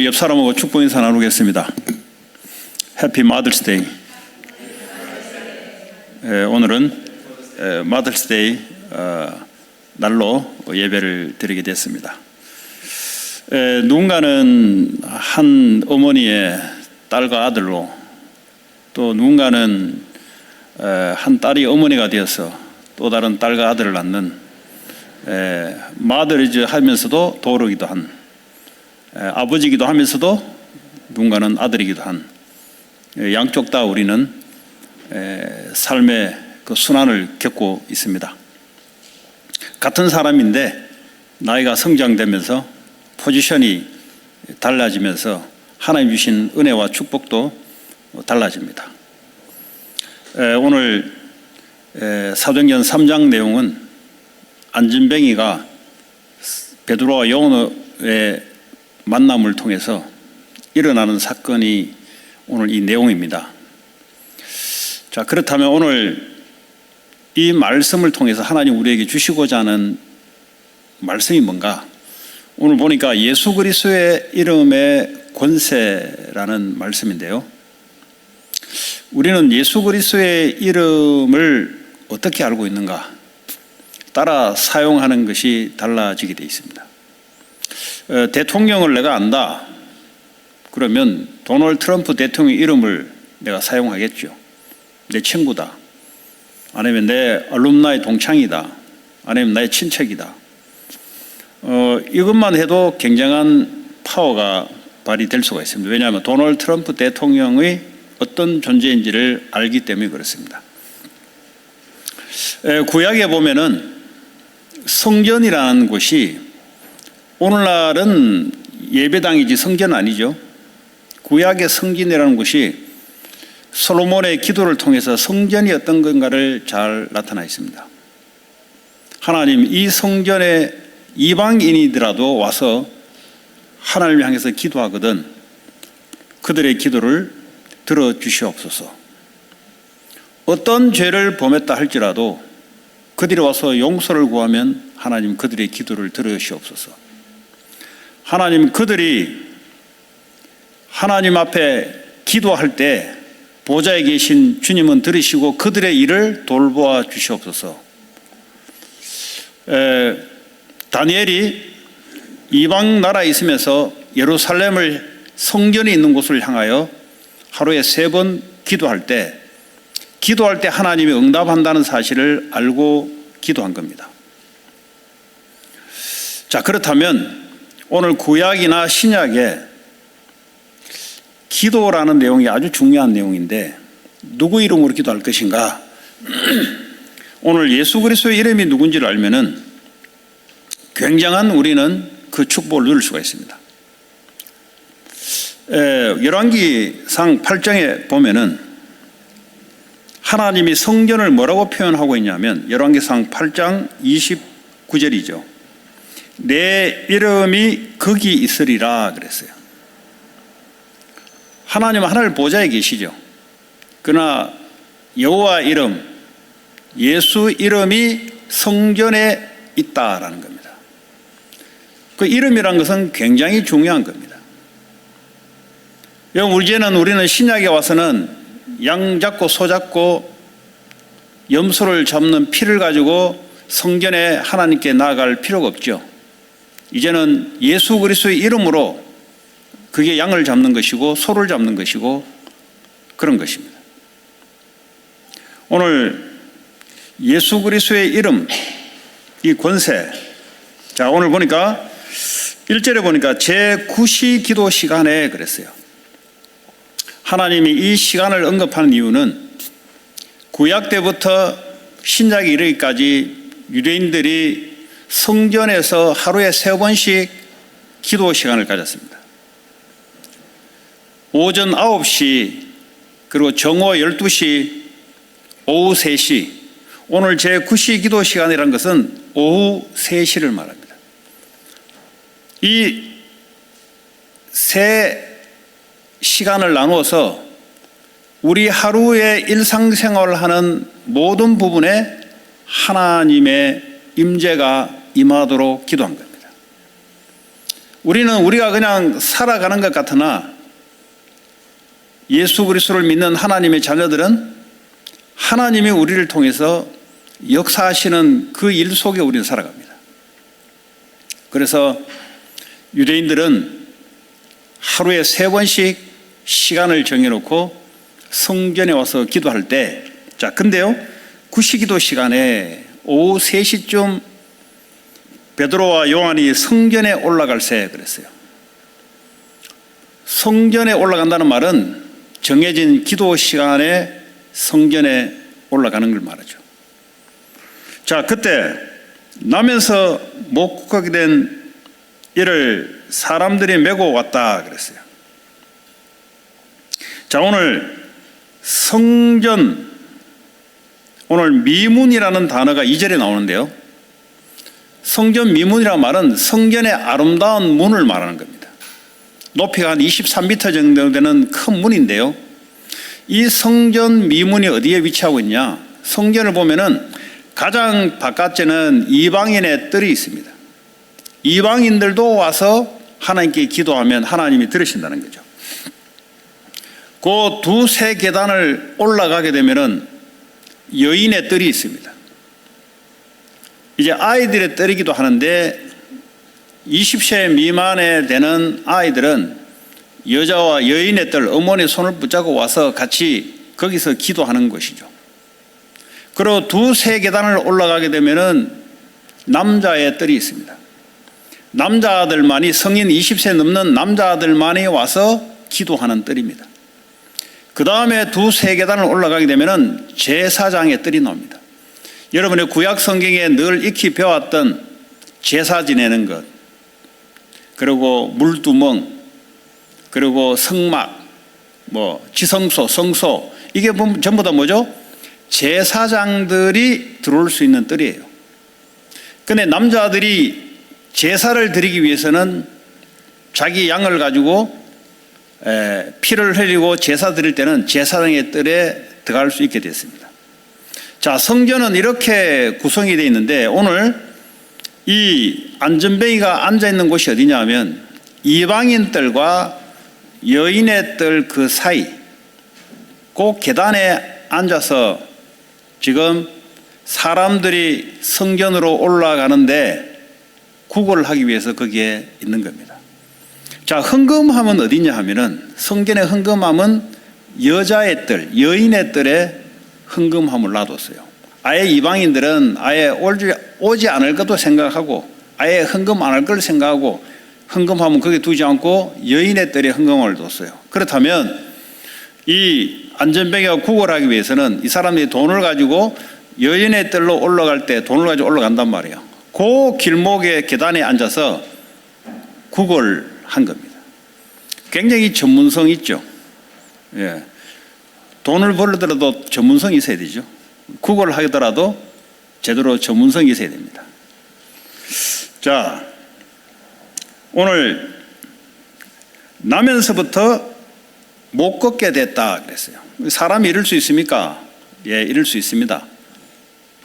옆 사람하고 축복 인사 나누겠습니다. 해피 마더스데이. 오늘은 마더스데이 날로 예배를 드리게 됐습니다. 누군가는 한 어머니의 딸과 아들로, 또 누군가는 한 딸이 어머니가 되어서 또 다른 딸과 아들을 낳는 마더리즈 하면서도 도르기도 한, 아버지이기도 하면서도 누군가는 아들이기도 한, 양쪽 다 우리는 삶의 그 순환을 겪고 있습니다. 같은 사람인데 나이가 성장되면서 포지션이 달라지면서 하나님 주신 은혜와 축복도 달라집니다. 오늘 사도행전 3장 내용은 안진뱅이가 베드로와 요한의 만남을 통해서 일어나는 사건이 오늘 이 내용입니다. 자, 그렇다면 오늘 이 말씀을 통해서 하나님 우리에게 주시고자 하는 말씀이 뭔가? 오늘 보니까 예수 그리스도의 이름의 권세라는 말씀인데요. 우리는 예수 그리스도의 이름을 어떻게 알고 있는가? 따라 사용하는 것이 달라지게 되어 있습니다. 대통령을 내가 안다. 그러면 도널드 트럼프 대통령 이름을 내가 사용하겠죠. 내 친구다. 아니면 내 알룸나이 동창이다. 아니면 나의 친척이다. 이것만 해도 굉장한 파워가 발휘될 수가 있습니다. 왜냐하면 도널드 트럼프 대통령의 어떤 존재인지를 알기 때문에 그렇습니다. 구약에 보면은 성전이라는 곳이, 오늘날은 예배당이지 성전 아니죠. 구약의 성전이라는 곳이 솔로몬의 기도를 통해서 성전이 어떤 건가를 잘 나타나 있습니다. 하나님, 이 성전에 이방인이더라도 와서 하나님을 향해서 기도하거든 그들의 기도를 들어주시옵소서. 어떤 죄를 범했다 할지라도 그들이 와서 용서를 구하면 하나님 그들의 기도를 들으시옵소서. 하나님, 그들이 하나님 앞에 기도할 때 보좌에 계신 주님은 들으시고 그들의 일을 돌보아 주시옵소서. 다니엘이 이방 나라에 있으면서 예루살렘을, 성전이 있는 곳을 향하여 하루에 3번 기도할 때 하나님이 응답한다는 사실을 알고 기도한 겁니다. 자, 그렇다면 오늘 구약이나 신약에 기도라는 내용이 아주 중요한 내용인데 누구 이름으로 기도할 것인가? 오늘 예수 그리스도의 이름이 누군지를 알면은 굉장한 우리는 그 축복을 누릴 수가 있습니다. 열왕기상 8장에 보면은 하나님이 성전을 뭐라고 표현하고 있냐면 열왕기상 8장 29절이죠. 내 이름이 거기 있으리라 그랬어요. 하나님은 하늘 보좌에 계시죠. 그러나 여호와 이름, 예수 이름이 성전에 있다라는 겁니다. 그 이름이란 것은 굉장히 중요한 겁니다. 우리는 신약에 와서는 양 잡고 소 잡고 염소를 잡는 피를 가지고 성전에 하나님께 나아갈 필요가 없죠. 이제는 예수 그리스도의 이름으로 그게 양을 잡는 것이고 소를 잡는 것이고 그런 것입니다. 오늘 예수 그리스도의 이름, 이 권세. 자, 오늘 보니까 1절에 보니까 제9시 기도 시간에 그랬어요. 하나님이 이 시간을 언급하는 이유는 구약 때부터 신약에 이르기까지 유대인들이 성전에서 하루에 3번씩 기도 시간을 가졌습니다. 오전 9시, 그리고 정오 12시, 오후 3시. 오늘 제9시 기도 시간이라는 것은 오후 3시를 말합니다. 이 세 시간을 나누어서 우리 하루의 일상생활을 하는 모든 부분에 하나님의 임재가 임하도록 기도한 겁니다. 우리가 그냥 살아가는 것 같으나 예수 그리스도를 믿는 하나님의 자녀들은 하나님이 우리를 통해서 역사하시는 그 일 속에 우리는 살아갑니다. 그래서 유대인들은 하루에 3번씩 시간을 정해놓고 성전에 와서 기도할 때, 근데요, 구시기도 시간에 오후 3시쯤 베드로와 요한이 성전에 올라갈새 그랬어요. 성전에 올라간다는 말은 정해진 기도 시간에 성전에 올라가는 걸 말하죠. 그때 나면서 못 가게 된 이를 사람들이 메고 왔다 그랬어요. 오늘 성전, 오늘 미문이라는 단어가 2절에 나오는데요. 성전 미문이라는 말은 성전의 아름다운 문을 말하는 겁니다. 높이가 한 23m 정도 되는 큰 문인데요. 이 성전 미문이 어디에 위치하고 있냐? 성전을 보면은 가장 바깥에는 이방인의 뜰이 있습니다. 이방인들도 와서 하나님께 기도하면 하나님이 들으신다는 거죠. 그 두세 계단을 올라가게 되면은 여인의 뜰이 있습니다. 이제 아이들의 뜰이기도 하는데 20세 미만에 되는 아이들은 여자와 여인의 뜰, 어머니의 손을 붙잡고 와서 같이 거기서 기도하는 것이죠. 그리고 두세 계단을 올라가게 되면은 남자의 뜰이 있습니다. 남자들만이, 성인 20세 넘는 남자들만이 와서 기도하는 뜰입니다. 그 다음에 두세 계단을 올라가게 되면은 제사장의 뜰이 나옵니다. 여러분의 구약 성경에 늘 익히 배웠던 제사 지내는 것, 그리고 물두멍, 그리고 성막, 지성소, 성소, 이게 전부 다 뭐죠? 제사장들이 들어올 수 있는 뜰이에요. 근데 남자들이 제사를 드리기 위해서는 자기 양을 가지고 피를 흘리고 제사 드릴 때는 제사장의 뜰에 들어갈 수 있게 됐습니다. 성전은 이렇게 구성이 되어 있는데, 오늘 이 안전뱅이가 앉아있는 곳이 어디냐 하면 이방인 뜰과 여인의 뜰 그 사이, 그 계단에 앉아서 지금 사람들이 성전으로 올라가는데 구걸을 하기 위해서 거기에 있는 겁니다. 헌금함은 어디냐 하면은, 성전의 헌금함은 여자의 뜰, 여인의 뜰에 헌금함을 놔뒀어요. 아예 이방인들은 아예 오지 않을 것도 생각하고, 아예 헌금 안 할 걸 생각하고, 헌금함은 거기 두지 않고 여인의 뜰에 헌금함을 뒀어요. 그렇다면 이 안전뱅이가 구걸하기 위해서는 이 사람들이 돈을 가지고 여인의 뜰로 올라갈 때 돈을 가지고 올라간단 말이에요. 그 길목의 계단에 앉아서 구걸한 겁니다. 굉장히 전문성 있죠. 예. 돈을 벌더라도 전문성이 있어야 되죠. 구걸을 하더라도 제대로 전문성이 있어야 됩니다. 오늘 나면서부터 못 걷게 됐다 그랬어요. 사람이 이럴 수 있습니까? 예, 이럴 수 있습니다.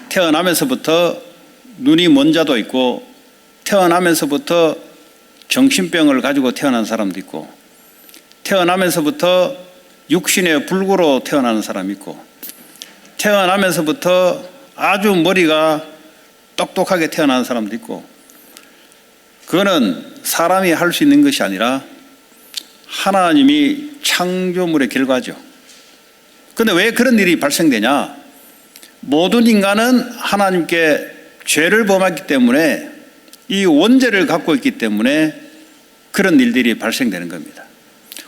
태어나면서부터 눈이 먼 자도 있고, 태어나면서부터 정신병을 가지고 태어난 사람도 있고, 태어나면서부터 육신의 불구로 태어나는 사람이 있고, 태어나면서부터 아주 머리가 똑똑하게 태어나는 사람도 있고, 그거는 사람이 할 수 있는 것이 아니라 하나님이 창조물의 결과죠. 그런데 왜 그런 일이 발생되냐? 모든 인간은 하나님께 죄를 범했기 때문에, 이 원죄를 갖고 있기 때문에 그런 일들이 발생되는 겁니다.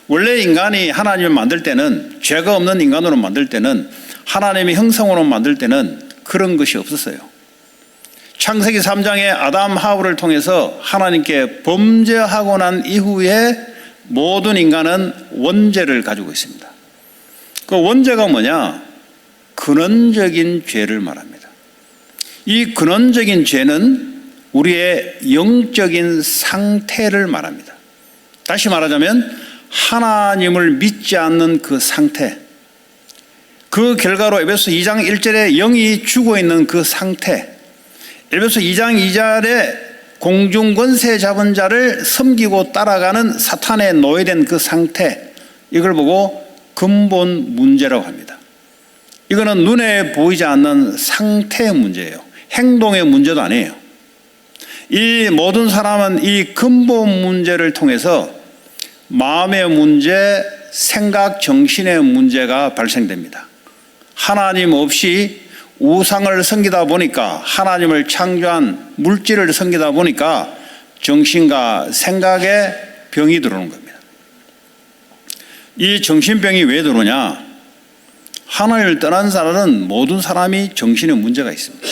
원래 인간이 하나님을 만들 때는, 죄가 없는 인간으로 만들 때는, 하나님의 형상으로 만들 때는 그런 것이 없었어요. 창세기 3장에 아담 하울을 통해서 하나님께 범죄하고 난 이후에 모든 인간은 원죄를 가지고 있습니다. 그 원죄가 뭐냐? 근원적인 죄를 말합니다. 이 근원적인 죄는 우리의 영적인 상태를 말합니다. 다시 말하자면 하나님을 믿지 않는 그 상태, 그 결과로 에베소 2장 1절에 영이 죽어 있는 그 상태, 에베소 2장 2절에 그 공중 권세 잡은 자를 섬기고 따라가는 사탄에 노예된 그 상태, 이걸 보고 근본 문제라고 합니다. 이거는 눈에 보이지 않는 상태의 문제예요. 행동의 문제도 아니에요. 이 모든 사람은 이 근본 문제를 통해서 마음의 문제, 생각, 정신의 문제가 발생됩니다. 하나님 없이 우상을 섬기다 보니까, 하나님을 창조한 물질을 섬기다 보니까 정신과 생각에 병이 들어오는 겁니다. 이 정신병이 왜 들어오냐? 하나님을 떠난 사람은 모든 사람이 정신에 문제가 있습니다.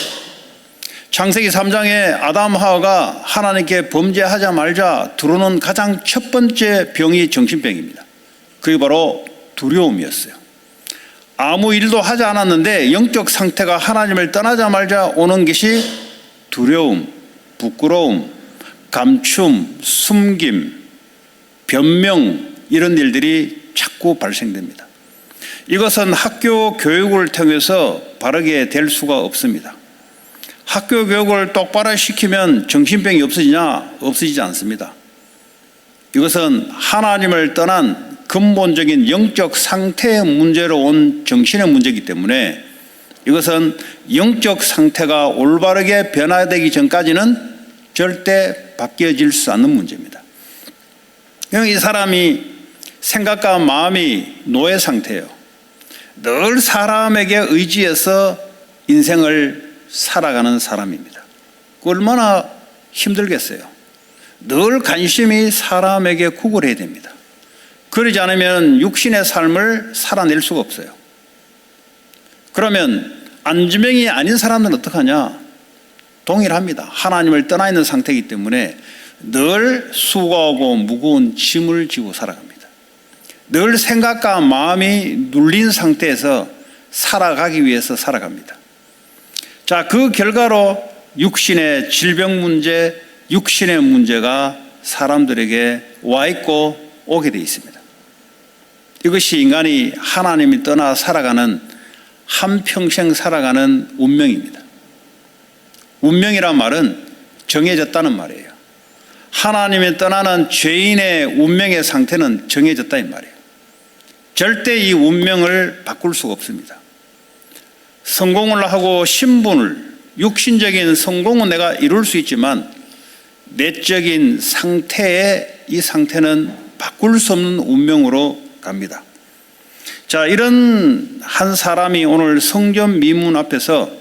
창세기 3장에 아담 하와가 하나님께 범죄하자마자 들어오는 가장 첫 번째 병이 정신병입니다. 그게 바로 두려움이었어요. 아무 일도 하지 않았는데 영적 상태가 하나님을 떠나자마자 오는 것이 두려움, 부끄러움, 감춤, 숨김, 변명, 이런 일들이 자꾸 발생됩니다. 이것은 학교 교육을 통해서 바르게 될 수가 없습니다. 학교 교육을 똑바로 시키면 정신병이 없어지냐? 없어지지 않습니다. 이것은 하나님을 떠난 근본적인 영적 상태의 문제로 온 정신의 문제이기 때문에 이것은 영적 상태가 올바르게 변화되기 전까지는 절대 바뀌어질 수 없는 문제입니다. 이 사람이 생각과 마음이 노예 상태예요. 늘 사람에게 의지해서 인생을 살아가는 사람입니다. 얼마나 힘들겠어요. 늘 관심이 사람에게 구걸해야 됩니다. 그러지 않으면 육신의 삶을 살아낼 수가 없어요. 그러면 안진병이 아닌 사람들은 어떡하냐? 동일합니다. 하나님을 떠나 있는 상태이기 때문에 늘 수고하고 무거운 짐을 지고 살아갑니다. 늘 생각과 마음이 눌린 상태에서 살아가기 위해서 살아갑니다. 자, 그 결과로 육신의 질병 문제, 육신의 문제가 사람들에게 와 있고 오게 되어 있습니다. 이것이 인간이 하나님이 떠나 살아가는, 한평생 살아가는 운명입니다. 운명이란 말은 정해졌다는 말이에요. 하나님이 떠나는 죄인의 운명의 상태는 정해졌다 이 말이에요. 절대 이 운명을 바꿀 수가 없습니다. 성공을 하고 신분을, 육신적인 성공은 내가 이룰 수 있지만 내적인 상태의 이 상태는 바꿀 수 없는 운명으로 갑니다. 자, 이런 한 사람이 오늘 성전 미문 앞에서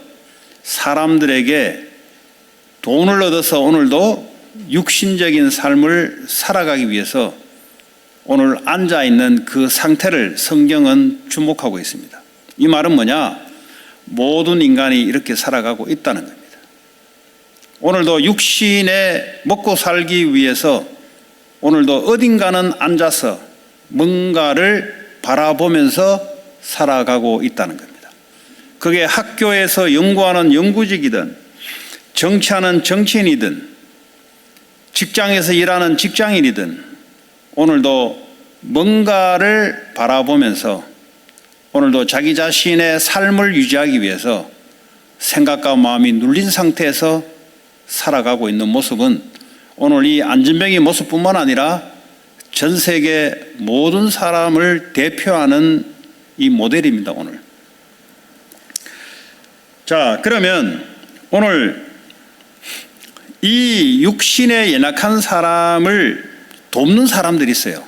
사람들에게 돈을 얻어서 오늘도 육신적인 삶을 살아가기 위해서 오늘 앉아있는 그 상태를 성경은 주목하고 있습니다. 이 말은 뭐냐? 모든 인간이 이렇게 살아가고 있다는 겁니다. 오늘도 육신에 먹고 살기 위해서 오늘도 어딘가는 앉아서 뭔가를 바라보면서 살아가고 있다는 겁니다. 그게 학교에서 연구하는 연구직이든 정치하는 정치인이든 직장에서 일하는 직장인이든 오늘도 뭔가를 바라보면서 오늘도 자기 자신의 삶을 유지하기 위해서 생각과 마음이 눌린 상태에서 살아가고 있는 모습은 오늘 이 안진병의 모습뿐만 아니라 전 세계 모든 사람을 대표하는 이 모델입니다, 오늘. 자, 그러면 오늘 이 육신에 연약한 사람을 돕는 사람들이 있어요.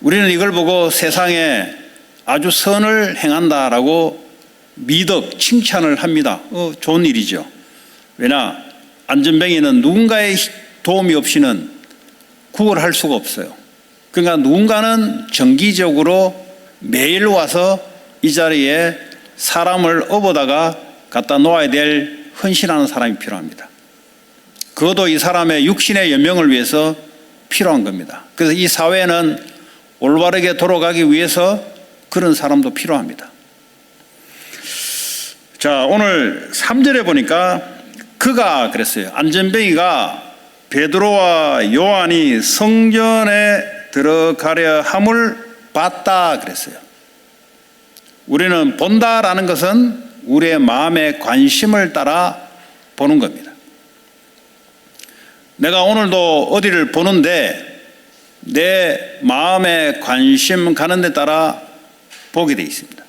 우리는 이걸 보고 세상에 아주 선을 행한다라고 미덕, 칭찬을 합니다. 좋은 일이죠. 왜냐? 안진병이는 누군가의 도움이 없이는 구걸할 수가 없어요. 그러니까 누군가는 정기적으로 매일 와서 이 자리에 사람을 업어다가 갖다 놓아야 될 헌신하는 사람이 필요합니다. 그것도 이 사람의 육신의 연명을 위해서 필요한 겁니다. 그래서 이 사회는 올바르게 돌아가기 위해서 그런 사람도 필요합니다. 자, 오늘 3절에 보니까 그가 그랬어요. 안진병이가 베드로와 요한이 성전에 들어가려 함을 봤다 그랬어요. 우리는 본다라는 것은 우리의 마음의 관심을 따라 보는 겁니다. 내가 오늘도 어디를 보는데 내 마음에 관심 가는 데 따라 보게 돼 있습니다.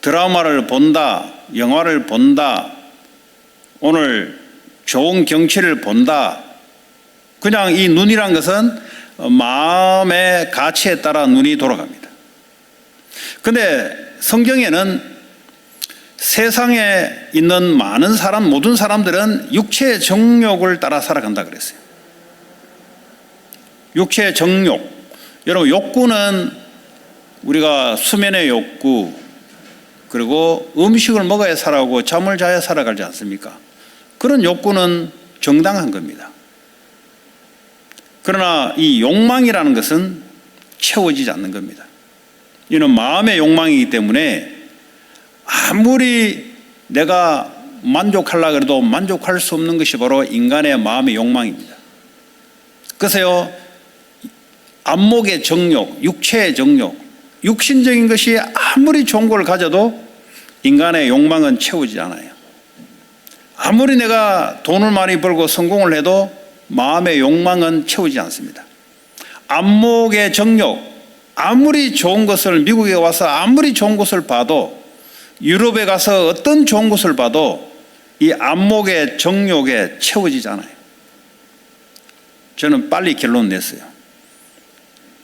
드라마를 본다, 영화를 본다, 오늘 좋은 경치를 본다. 그냥 이 눈이란 것은 마음의 가치에 따라 눈이 돌아갑니다. 근데 성경에는 세상에 있는 많은 사람, 모든 사람들은 육체의 정욕을 따라 살아간다 그랬어요. 육체의 정욕. 여러분, 욕구는 우리가 수면의 욕구, 그리고 음식을 먹어야 살아가고 잠을 자야 살아가지 않습니까? 그런 욕구는 정당한 겁니다. 그러나 이 욕망이라는 것은 채워지지 않는 겁니다. 이는 마음의 욕망이기 때문에 아무리 내가 만족하려고 해도 만족할 수 없는 것이 바로 인간의 마음의 욕망입니다. 그래서요, 안목의 정욕, 육체의 정욕, 육신적인 것이 아무리 좋은 걸 가져도 인간의 욕망은 채우지 않아요. 아무리 내가 돈을 많이 벌고 성공을 해도 마음의 욕망은 채우지 않습니다. 안목의 정욕, 아무리 좋은 것을, 미국에 와서 아무리 좋은 것을 봐도, 유럽에 가서 어떤 좋은 것을 봐도 이 안목의 정욕에 채워지지 않아요. 저는 빨리 결론 냈어요.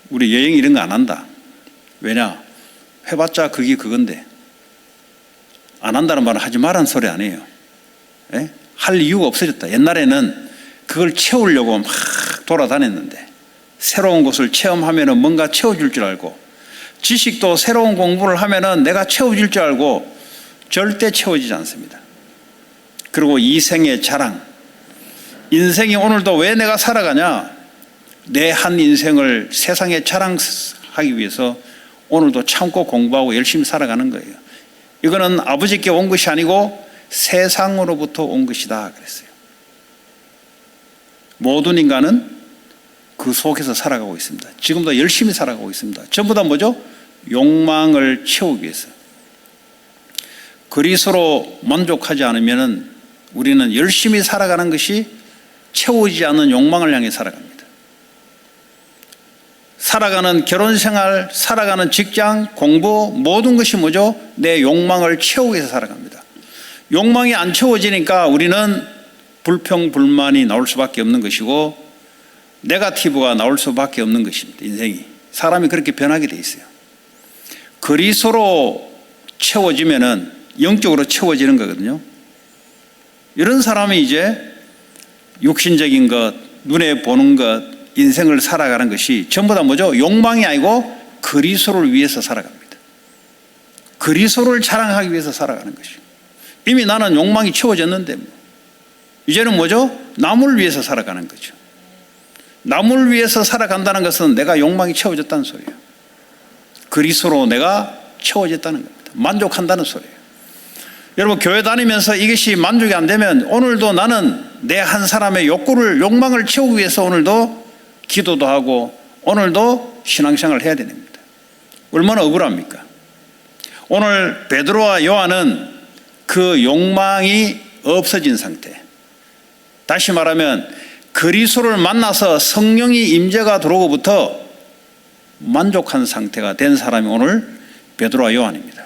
우리 여행 이런 거 안 한다. 왜냐? 해봤자 그건데. 안 한다는 말은 하지 말라는 소리 아니에요. 예? 할 이유가 없어졌다. 옛날에는 그걸 채우려고 막 돌아다녔는데, 새로운 것을 체험하면 뭔가 채워줄 줄 알고, 지식도 새로운 공부를 하면 내가 채워줄 줄 알고 절대 채워지지 않습니다. 그리고 이생의 자랑. 인생이 오늘도 왜 내가 살아가냐? 내 한 인생을 세상에 자랑하기 위해서 오늘도 참고 공부하고 열심히 살아가는 거예요. 이거는 아버지께 온 것이 아니고 세상으로부터 온 것이다 그랬어요. 모든 인간은 그 속에서 살아가고 있습니다. 지금도 열심히 살아가고 있습니다. 전부 다 뭐죠? 욕망을 채우기 위해서. 그리스도로 만족하지 않으면 우리는 열심히 살아가는 것이 채우지 않는 욕망을 향해 살아갑니다. 살아가는 결혼생활, 살아가는 직장, 공부, 모든 것이 뭐죠? 내 욕망을 채우기 위해서 살아갑니다. 욕망이 안 채워지니까 우리는 불평, 불만이 나올 수밖에 없는 것이고 네거티브가 나올 수밖에 없는 것입니다. 인생이. 사람이 그렇게 변하게 돼 있어요. 그리스도로 채워지면은 영적으로 채워지는 거거든요. 이런 사람이 이제 육신적인 것, 눈에 보는 것, 인생을 살아가는 것이 전부 다 뭐죠? 욕망이 아니고 그리스도를 위해서 살아갑니다. 그리스도를 자랑하기 위해서 살아가는 것이죠. 이미 나는 욕망이 채워졌는데 이제는 뭐죠? 남을 위해서 살아가는 거죠. 남을 위해서 살아간다는 것은 내가 욕망이 채워졌다는 소리예요. 그리스도로 내가 채워졌다는 겁니다. 만족한다는 소리예요. 여러분, 교회 다니면서 이것이 만족이 안 되면 오늘도 나는 내 한 사람의 욕망을 채우기 위해서 오늘도 기도도 하고 오늘도 신앙생활을 해야 됩니다. 얼마나 억울합니까? 오늘 베드로와 요한은 그 욕망이 없어진 상태. 다시 말하면 그리스도를 만나서 성령이 임재가 들어오고부터 만족한 상태가 된 사람이 오늘 베드로와 요한입니다.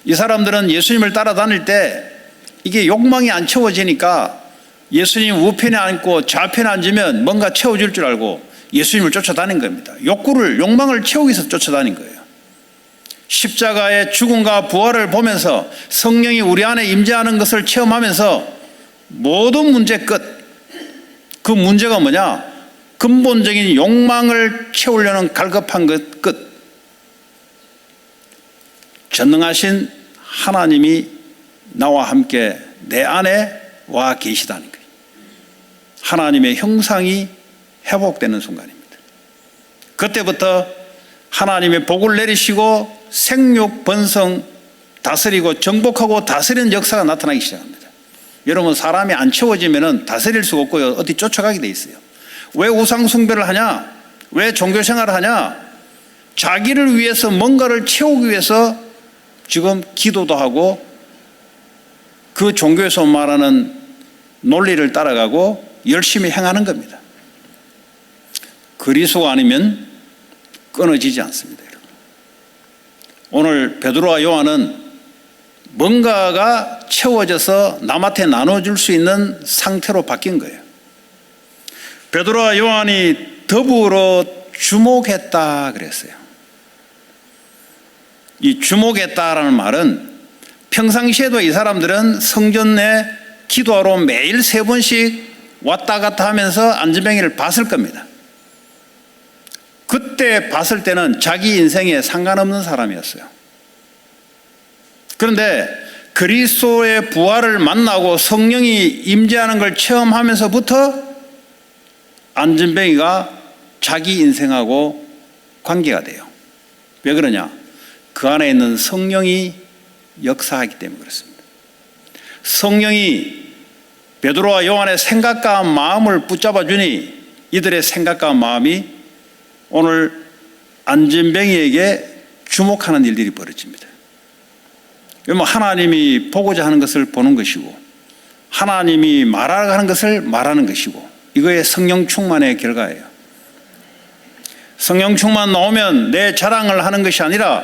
이 사람들은 예수님을 따라다닐 때 이게 욕망이 안 채워지니까 예수님 우편에 앉고 좌편에 앉으면 뭔가 채워질 줄 알고 예수님을 쫓아다닌 겁니다. 욕망을 채우기 위해서 쫓아다닌 거예요. 십자가의 죽음과 부활을 보면서 성령이 우리 안에 임재하는 것을 체험하면서 모든 문제 끝. 그 문제가 뭐냐? 근본적인 욕망을 채우려는 갈급한 것 끝. 전능하신 하나님이 나와 함께 내 안에 와 계시다는 거예요. 하나님의 형상이 회복되는 순간입니다. 그때부터 하나님의 복을 내리시고 생육, 번성, 다스리고 정복하고 다스리는 역사가 나타나기 시작합니다. 여러분, 사람이 안 채워지면 다스릴 수가 없고요. 어디 쫓아가게 돼 있어요. 왜 우상 숭배를 하냐? 왜 종교 생활을 하냐? 자기를 위해서 뭔가를 채우기 위해서 지금 기도도 하고 그 종교에서 말하는 논리를 따라가고 열심히 행하는 겁니다. 그리스도가 아니면 끊어지지 않습니다. 오늘 베드로와 요한은 뭔가가 채워져서 남한테 나눠줄 수 있는 상태로 바뀐 거예요. 베드로와 요한이 더불어 주목했다 그랬어요. 이 주목했다라는 말은 평상시에도 이 사람들은 성전 내 기도하러 매일 3번씩 왔다 갔다 하면서 안전뱅이를 봤을 겁니다. 그때 봤을 때는 자기 인생에 상관없는 사람이었어요. 그런데 그리스도의 부활을 만나고 성령이 임재하는 걸 체험하면서부터 안전뱅이가 자기 인생하고 관계가 돼요. 왜 그러냐? 그 안에 있는 성령이 역사하기 때문에 그렇습니다. 성령이 베드로와 요한의 생각과 마음을 붙잡아 주니 이들의 생각과 마음이 오늘 안전뱅이에게 주목하는 일들이 벌어집니다. 하나님이 보고자 하는 것을 보는 것이고 하나님이 말하라고 하는 것을 말하는 것이고 이거의 성령 충만의 결과예요. 성령 충만 나오면 내 자랑을 하는 것이 아니라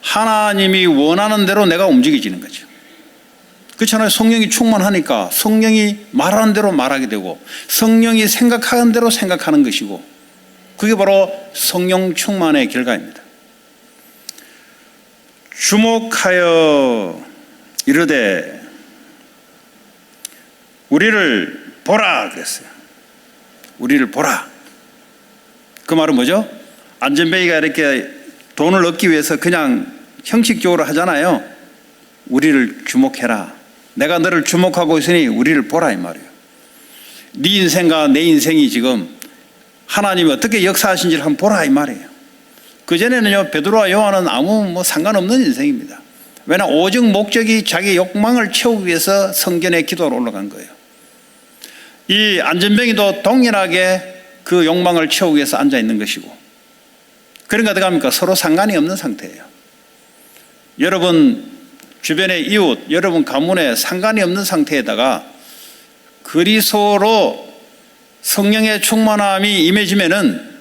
하나님이 원하는 대로 내가 움직여지는 거죠. 그렇잖아요. 성령이 충만하니까 성령이 말하는 대로 말하게 되고 성령이 생각하는 대로 생각하는 것이고 그게 바로 성령 충만의 결과입니다. 주목하여 이르되 우리를 보라 그랬어요. 우리를 보라. 그 말은 뭐죠? 안전뱅이가 이렇게 돈을 얻기 위해서 그냥 형식적으로 하잖아요. 우리를 주목해라. 내가 너를 주목하고 있으니 우리를 보라 이 말이에요. 네 인생과 내 인생이 지금 하나님이 어떻게 역사하신지를 한번 보라 이 말이에요. 그전에는요 베드로와 요한은 아무 상관없는 인생입니다. 왜냐하면 오직 목적이 자기 욕망을 채우기 위해서 성전에 기도하러 올라간 거예요. 이 안전뱅이도 동일하게 그 욕망을 채우기 위해서 앉아 있는 것이고 그러니까 어떡합니까? 서로 상관이 없는 상태예요. 여러분 주변의 이웃, 여러분 가문에 상관이 없는 상태에다가 그리스도로 성령의 충만함이 임해지면은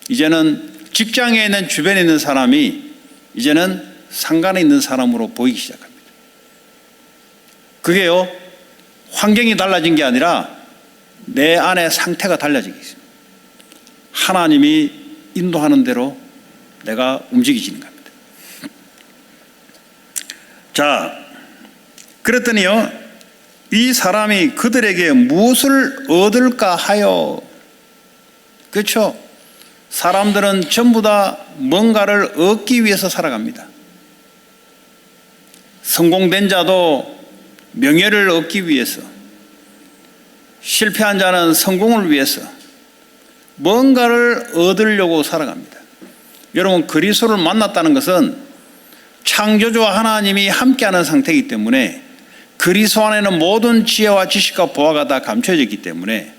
이제는 직장에 있는 주변에 있는 사람이 이제는 상관이 있는 사람으로 보이기 시작합니다. 그게요 환경이 달라진 게 아니라 내 안의 상태가 달라지기 있습니다. 하나님이 인도하는 대로 내가 움직이지는 겁니다. 자, 그랬더니요 이 사람이 그들에게 무엇을 얻을까 하여, 그렇죠? 사람들은 전부 다 뭔가를 얻기 위해서 살아갑니다. 성공된 자도 명예를 얻기 위해서, 실패한 자는 성공을 위해서 뭔가를 얻으려고 살아갑니다. 여러분 그리스도를 만났다는 것은 창조주와 하나님이 함께하는 상태이기 때문에 그리스도 안에는 모든 지혜와 지식과 보화가 다 감춰져 있기 때문에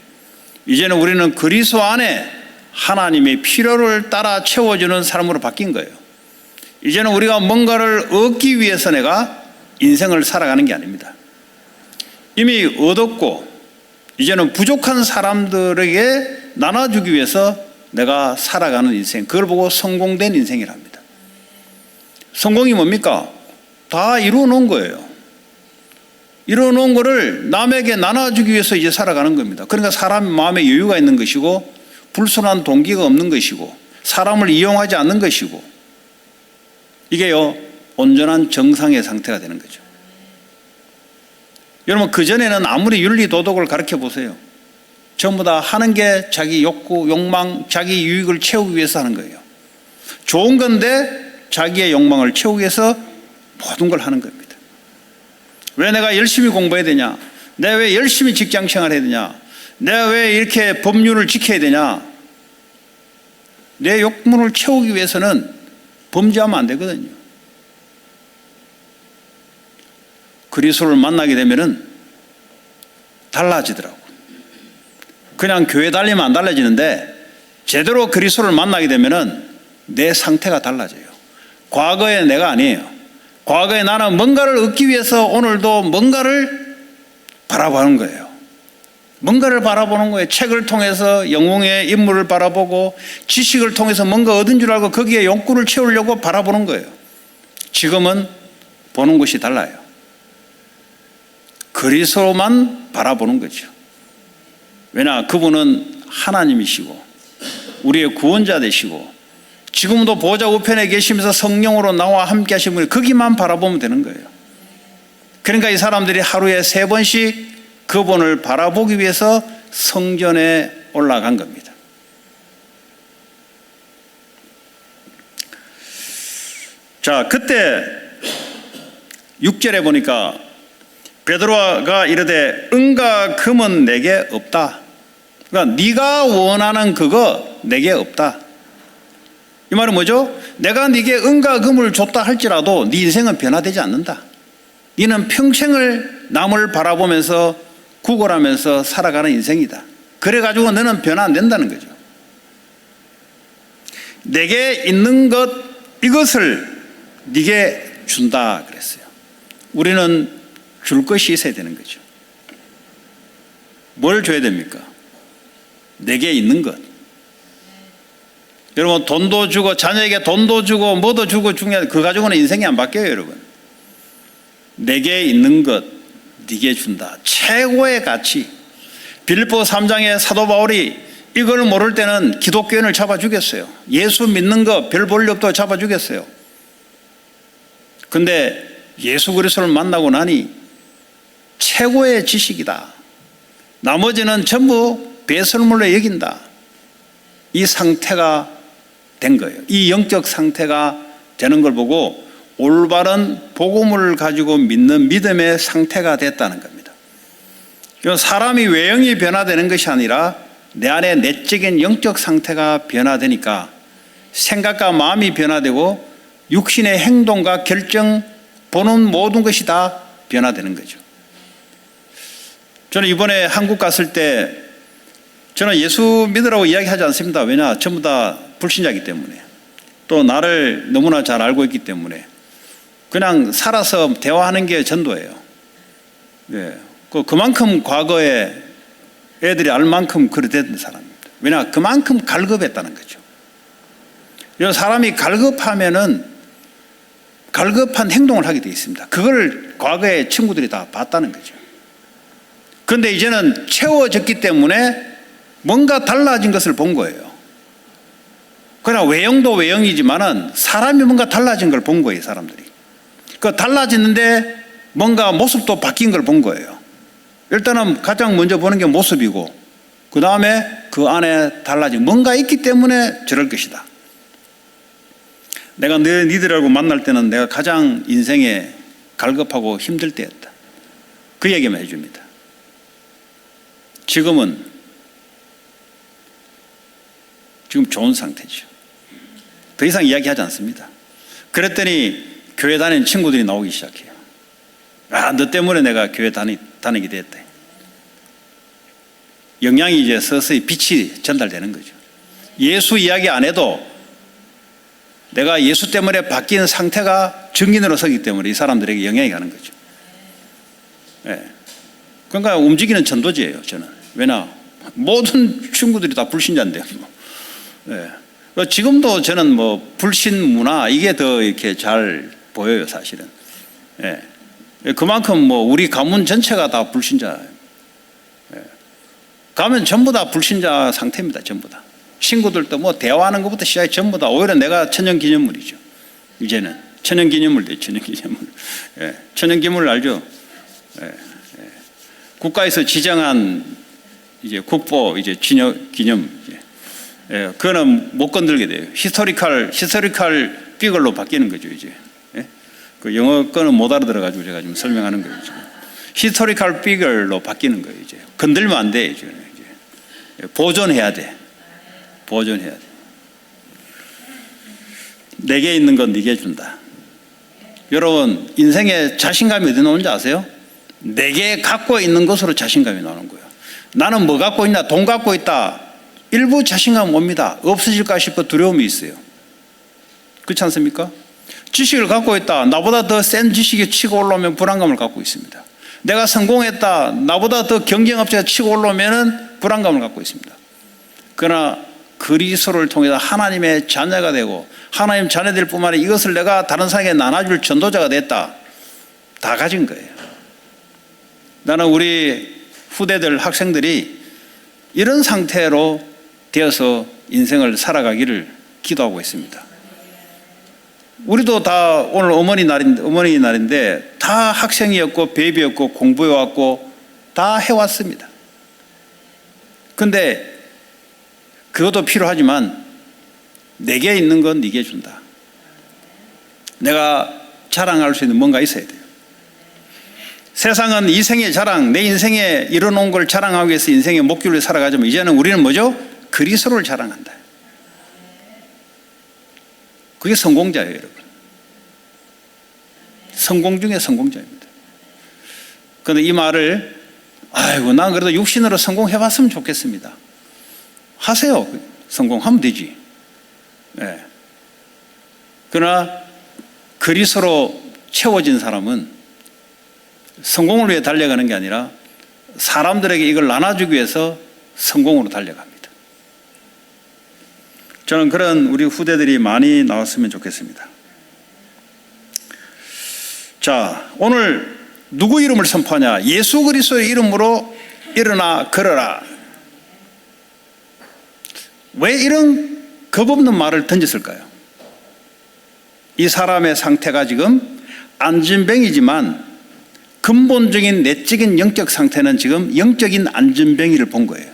이제는 우리는 그리스도 안에 하나님의 필요를 따라 채워주는 사람으로 바뀐 거예요. 이제는 우리가 뭔가를 얻기 위해서 내가 인생을 살아가는 게 아닙니다. 이미 얻었고 이제는 부족한 사람들에게 나눠주기 위해서 내가 살아가는 인생, 그걸 보고 성공된 인생이랍니다. 성공이 뭡니까? 다 이루어 놓은 거예요. 이루어 놓은 거를 남에게 나눠주기 위해서 이제 살아가는 겁니다. 그러니까 사람 마음에 여유가 있는 것이고 불순한 동기가 없는 것이고 사람을 이용하지 않는 것이고 이게요 온전한 정상의 상태가 되는 거죠. 여러분 그전에는 아무리 윤리 도덕을 가르쳐 보세요. 전부 다 하는 게 자기 욕구, 욕망, 자기 유익을 채우기 위해서 하는 거예요. 좋은 건데 자기의 욕망을 채우기 위해서 모든 걸 하는 겁니다. 왜 내가 열심히 공부해야 되냐? 내가 왜 열심히 직장 생활해야 되냐? 내가 왜 이렇게 법률을 지켜야 되냐? 내 욕망을 채우기 위해서는 범죄하면 안 되거든요. 그리스도를 만나게 되면은 달라지더라고. 그냥 교회 다니면 안 달라지는데 제대로 그리스도를 만나게 되면은 내 상태가 달라져요. 과거의 내가 아니에요. 과거에 나는 뭔가를 얻기 위해서 오늘도 뭔가를 바라보는 거예요. 뭔가를 바라보는 거예요. 책을 통해서 영웅의 인물을 바라보고 지식을 통해서 뭔가 얻은 줄 알고 거기에 욕구를 채우려고 바라보는 거예요. 지금은 보는 것이 달라요. 그리스도만 바라보는 거죠. 왜냐, 그분은 하나님이시고 우리의 구원자 되시고 지금도 보좌 우편에 계시면서 성령으로 나와 함께 하신 분이 거기만 바라보면 되는 거예요. 그러니까 이 사람들이 하루에 3번씩 그분을 바라보기 위해서 성전에 올라간 겁니다. 자, 그때 6절에 보니까 베드로가 이르되 은과 금은 내게 없다. 그러니까 네가 원하는 그거 내게 없다. 이 말은 뭐죠? 내가 네게 은과 금을 줬다 할지라도 네 인생은 변화되지 않는다. 너는 평생을 남을 바라보면서 구걸하면서 살아가는 인생이다. 그래가지고 너는 변화 안 된다는 거죠. 내게 있는 것 이것을 네게 준다 그랬어요. 우리는 줄 것이 있어야 되는 거죠. 뭘 줘야 됩니까? 내게 있는 것. 여러분, 돈도 주고 자녀에게 돈도 주고 뭐도 주고 중요한 그 가지고는 인생이 안 바뀌어요. 여러분, 내게 있는 것 네게 준다. 최고의 가치. 빌립보 3장의 사도 바울이 이걸 모를 때는 기독교인을 잡아 죽였어요. 예수 믿는 거 별 볼 일 없다고 잡아 죽였어요. 근데 예수 그리스도를 만나고 나니 최고의 지식이다. 나머지는 전부 배설물로 여긴다. 이 상태가 된 거예요. 이 영적 상태가 되는 걸 보고 올바른 복음을 가지고 믿는 믿음의 상태가 됐다는 겁니다. 사람이 외형이 변화되는 것이 아니라 내 안에 내적인 영적 상태가 변화되니까 생각과 마음이 변화되고 육신의 행동과 결정, 보는 모든 것이 다 변화되는 거죠. 저는 이번에 한국 갔을 때 저는 예수 믿으라고 이야기하지 않습니다. 왜냐? 전부 다 불신자이기 때문에, 또 나를 너무나 잘 알고 있기 때문에 그냥 살아서 대화하는 게 전도예요. 예. 그만큼 과거에 애들이 알 만큼 그래 된 사람입니다. 왜냐? 그만큼 갈급했다는 거죠. 사람이 갈급하면은 갈급한 행동을 하게 되어 있습니다. 그걸 과거에 친구들이 다 봤다는 거죠. 그런데 이제는 채워졌기 때문에 뭔가 달라진 것을 본 거예요. 그러나 외형도 외형이지만은 사람이 뭔가 달라진 걸 본 거예요, 사람들이. 그 달라지는데 뭔가 모습도 바뀐 걸 본 거예요. 일단은 가장 먼저 보는 게 모습이고, 그 다음에 그 안에 달라진 뭔가 있기 때문에 저럴 것이다. 내가 너희들하고 만날 때는 내가 가장 인생에 갈급하고 힘들 때였다. 그 얘기만 해줍니다. 지금 좋은 상태죠. 더 이상 이야기하지 않습니다. 그랬더니 교회 다니는 친구들이 나오기 시작해요. 아, 너 때문에 내가 교회 다니게 됐다. 영향이 이제 서서히 빛이 전달되는 거죠. 예수 이야기 안 해도 내가 예수 때문에 바뀐 상태가 증인으로 서기 때문에 이 사람들에게 영향이 가는 거죠. 예. 그러니까 움직이는 전도지예요, 저는. 왜냐? 모든 친구들이 다 불신자인데요. 예. 지금도 저는 불신 문화, 이게 더 이렇게 잘 보여요, 사실은. 예. 그만큼 우리 가문 전체가 다 불신자예요. 예. 가면 전부 다 불신자 상태입니다, 전부 다. 친구들도 대화하는 것부터 시작해 전부 다 오히려 내가 천연기념물이죠. 이제는 천연기념물 돼, 천연기념물. 예. 천연기념물 알죠? 예. 예. 국가에서 지정한 이제 국보 이제 기념. 예. 그거는 못 건들게 돼요. 히스토리컬 피글로 바뀌는 거죠, 이제. 예? 그 영어 거는 못 알아들어가지고 제가 지금 설명하는 거예요, 지금. 히스토리컬 피글로 바뀌는 거예요, 이제. 건들면 안 돼, 이제. 보존해야 돼. 보존해야 돼. 내게 있는 건 네게 준다. 여러분, 인생에 자신감이 어디 나오는지 아세요? 내게 갖고 있는 것으로 자신감이 나오는 거예요. 나는 뭐 갖고 있나? 돈 갖고 있다. 일부 자신감 옵니다. 없어질까 싶어 두려움이 있어요. 그렇지 않습니까? 지식을 갖고 있다. 나보다 더 센 지식이 치고 올라오면 불안감을 갖고 있습니다. 내가 성공했다, 나보다 더 경쟁업체가 치고 올라오면 불안감을 갖고 있습니다. 그러나 그리스도를 통해서 하나님의 자녀가 되고 하나님 자녀들 뿐만 아니라 이것을 내가 다른 사람에게 나눠줄 전도자가 됐다, 다 가진 거예요. 나는 우리 후대들, 학생들이 이런 상태로 되어서 인생을 살아가기를 기도하고 있습니다. 우리도 다 오늘 어머니 날인데 다 학생이었고 베이비였고 공부해왔고 다 해왔습니다. 근데 그것도 필요하지만 내게 있는 건 네게 준다. 내가 자랑할 수 있는 뭔가 있어야 돼요. 세상은 이생의 자랑, 내 인생에 이뤄놓은 걸 자랑하기 위해서 인생의 목줄을 살아가지만 이제는 우리는 뭐죠? 그리스도를 자랑한다. 그게 성공자예요, 여러분. 성공 중에 성공자입니다. 그런데 이 말을 아이고 난 그래도 육신으로 성공해봤으면 좋겠습니다. 하세요. 성공하면 되지. 네. 그러나 그리스도로 채워진 사람은 성공을 위해 달려가는 게 아니라 사람들에게 이걸 나눠주기 위해서 성공으로 달려갑니다. 저는 그런 우리 후대들이 많이 나왔으면 좋겠습니다. 자, 오늘 누구 이름을 선포하냐? 예수 그리스도의 이름으로 일어나 걸어라. 왜 이런 겁없는 말을 던졌을까요? 이 사람의 상태가 지금 안진병이지만 근본적인 내적인 영적 상태는 지금 영적인 안진병이를 본 거예요.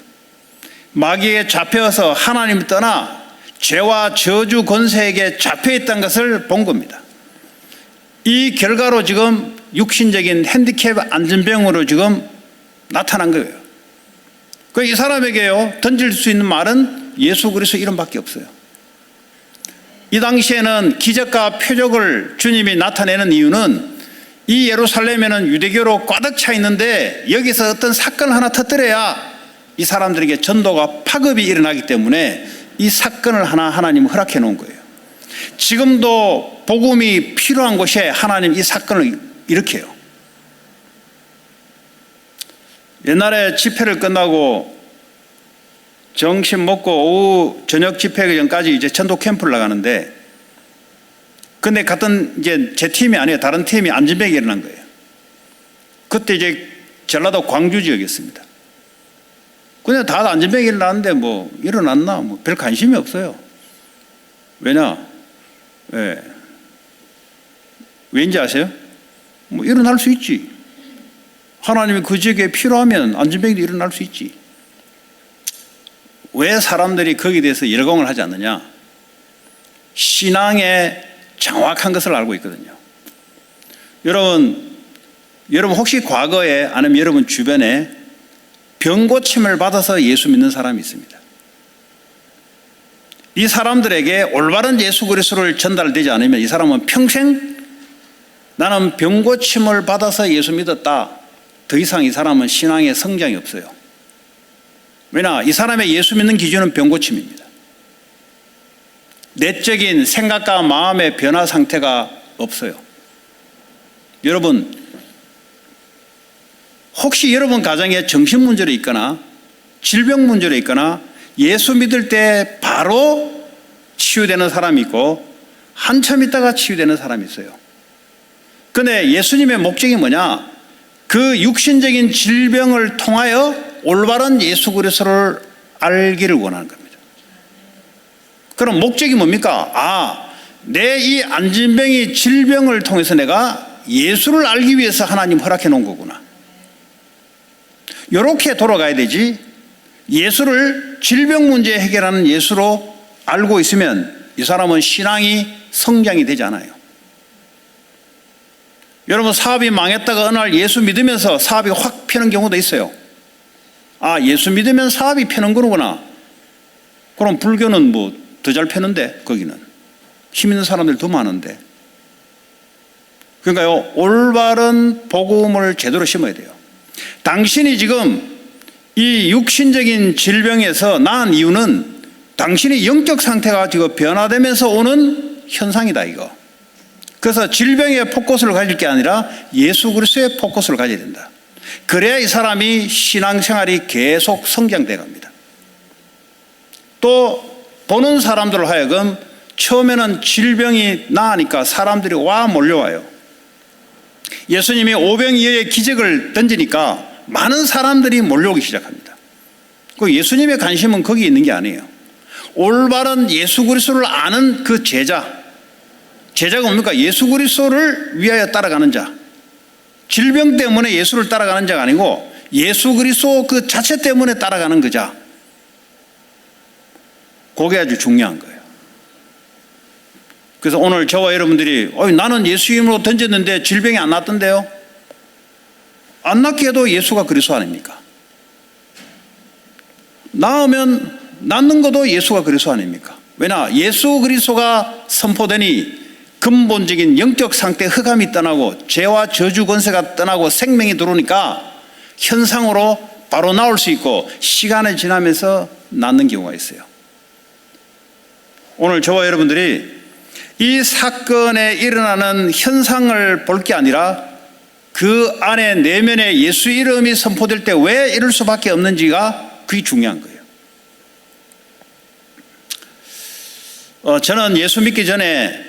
마귀에 잡혀서 하나님을 떠나 죄와 저주 권세에게 잡혀있다는 것을 본 겁니다. 이 결과로 지금 육신적인 핸디캡 안진병으로 지금 나타난 거예요. 이 사람에게요 던질 수 있는 말은 예수 그리스도 이름밖에 없어요. 이 당시에는 기적과 표적을 주님이 나타내는 이유는 이 예루살렘에는 유대교로 꽉 차 있는데 여기서 어떤 사건을 하나 터뜨려야 이 사람들에게 전도가 파급이 일어나기 때문에 이 사건을 하나 하나님은 허락해 놓은 거예요. 지금도 복음이 필요한 곳에 하나님 이 사건을 일으켜요. 옛날에 집회를 끝나고 점심 먹고 오후 저녁 집회 전까지 이제 전도 캠프를 나가는데, 근데 같은 이제 제 팀이 아니에요. 다른 팀이 안진병이 일어난 거예요. 그때 이제 전라도 광주 지역이었습니다. 그냥 다 안진병이 일어났는데 뭐 일어났나 뭐 별 관심이 없어요. 왜냐? 왜? 왠지 아세요? 뭐 일어날 수 있지. 하나님이 그 지역에 필요하면 안진병도 일어날 수 있지. 왜 사람들이 거기에 대해서 열광을 하지 않느냐? 신앙의 정확한 것을 알고 있거든요. 여러분 혹시 과거에 아니면 여러분 주변에 병 고침을 받아서 예수 믿는 사람이 있습니다. 이 사람들에게 올바른 예수 그리스도를 전달되지 않으면 이 사람은 평생 나는 병 고침을 받아서 예수 믿었다, 더 이상 이 사람은 신앙의 성장이 없어요. 왜냐? 이 사람의 예수 믿는 기준은 병 고침입니다. 내적인 생각과 마음의 변화 상태가 없어요. 여러분 혹시 여러분 가정에 정신 문제로 있거나 질병 문제로 있거나 예수 믿을 때 바로 치유되는 사람이 있고 한참 있다가 치유되는 사람이 있어요. 그런데 예수님의 목적이 뭐냐? 그 육신적인 질병을 통하여 올바른 예수 그리스도를 알기를 원하는 겁니다. 그럼 목적이 뭡니까? 내 이 안진병이 질병을 통해서 내가 예수를 알기 위해서 하나님 허락해 놓은 거구나. 이렇게 돌아가야 되지, 예수를 질병 문제 해결하는 예수로 알고 있으면 이 사람은 신앙이 성장이 되지 않아요. 여러분 사업이 망했다가 어느 날 예수 믿으면서 사업이 확 펴는 경우도 있어요. 예수 믿으면 사업이 펴는 거구나. 그럼 불교는 뭐 더 잘 펴는데, 거기는 힘 있는 사람들 더 많은데. 그러니까요 올바른 복음을 제대로 심어야 돼요. 당신이 지금 이 육신적인 질병에서 나은 이유는 당신의 영적 상태가 지금 변화되면서 오는 현상이다, 이거. 그래서 질병의 포커스를 가질 게 아니라 예수 그리스도의 포커스를 가져야 된다. 그래야 이 사람이 신앙생활이 계속 성장돼 갑니다. 또 보는 사람들을 하여금 처음에는 질병이 나으니까 사람들이 와 몰려와요. 예수님이 오병이어의 기적을 던지니까 많은 사람들이 몰려오기 시작합니다. 그 예수님의 관심은 거기 있는 게 아니에요. 올바른 예수 그리스도를 아는 그 제자가 뭡니까? 예수 그리스도를 위하여 따라가는 자. 질병 때문에 예수를 따라가는 자가 아니고 예수 그리스도 그 자체 때문에 따라가는 그 자. 그게 아주 중요한 거예요. 그래서 오늘 저와 여러분들이 나는 예수 이름으로 던졌는데 질병이 안 났던데요? 안 낫게 해도 예수가 그리스도 아닙니까? 나으면 낫는 것도 예수가 그리스도 아닙니까? 왜냐? 예수 그리스도가 선포되니 근본적인 영적 상태 흑암이 떠나고 죄와 저주 권세가 떠나고 생명이 들어오니까 현상으로 바로 나올 수 있고 시간이 지나면서 낫는 경우가 있어요. 오늘 저와 여러분들이 이 사건에 일어나는 현상을 볼 게 아니라 그 안에 내면에 예수 이름이 선포될 때 왜 이럴 수밖에 없는지가 그게 중요한 거예요. 저는 예수 믿기 전에